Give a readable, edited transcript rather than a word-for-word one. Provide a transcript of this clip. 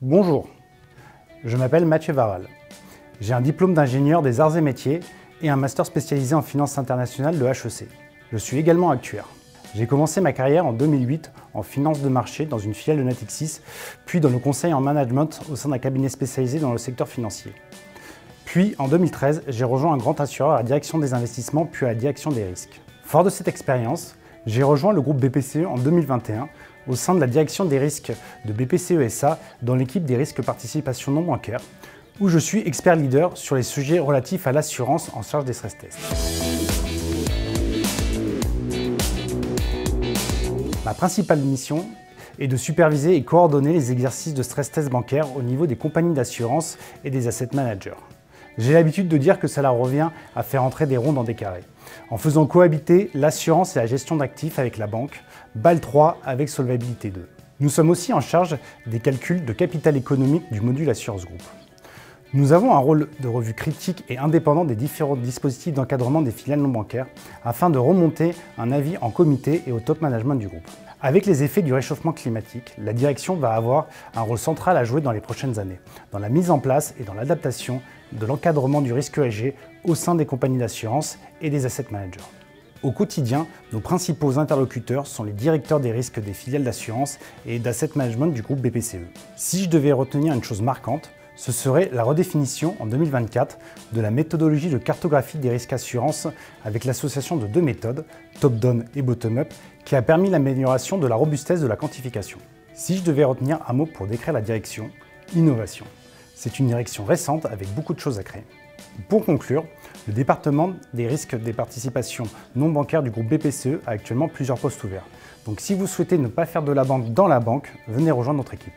Bonjour, je m'appelle Mathieu Varal. J'ai un diplôme d'ingénieur des arts et métiers et un master spécialisé en finance internationale de HEC. Je suis également actuaire. J'ai commencé ma carrière en 2008 en finance de marché dans une filiale de Natixis, puis dans le conseil en management au sein d'un cabinet spécialisé dans le secteur financier. Puis en 2013, j'ai rejoint un grand assureur à la direction des investissements puis à la direction des risques. Fort de cette expérience, j'ai rejoint le groupe BPCE en 2021 au sein de la direction des risques de BPCE SA dans l'équipe des risques participation non bancaires, où je suis expert leader sur les sujets relatifs à l'assurance en charge des stress tests. Ma principale mission est de superviser et coordonner les exercices de stress test bancaire au niveau des compagnies d'assurance et des asset managers. J'ai l'habitude de dire que cela revient à faire entrer des ronds dans des carrés, en faisant cohabiter l'assurance et la gestion d'actifs avec la banque, BAL 3 avec Solvabilité 2. Nous sommes aussi en charge des calculs de capital économique du module Assurance Group. Nous avons un rôle de revue critique et indépendant des différents dispositifs d'encadrement des filiales non bancaires afin de remonter un avis en comité et au top management du groupe. Avec les effets du réchauffement climatique, la direction va avoir un rôle central à jouer dans les prochaines années, dans la mise en place et dans l'adaptation de l'encadrement du risque ESG au sein des compagnies d'assurance et des asset managers. Au quotidien, nos principaux interlocuteurs sont les directeurs des risques des filiales d'assurance et d'asset management du groupe BPCE. Si je devais retenir une chose marquante, ce serait la redéfinition en 2024 de la méthodologie de cartographie des risques assurance avec l'association de deux méthodes, top-down et bottom-up, qui a permis l'amélioration de la robustesse de la quantification. Si je devais retenir un mot pour décrire la direction, innovation. C'est une direction récente avec beaucoup de choses à créer. Pour conclure, le département des risques des participations non bancaires du groupe BPCE a actuellement plusieurs postes ouverts. Donc si vous souhaitez ne pas faire de la banque dans la banque, venez rejoindre notre équipe.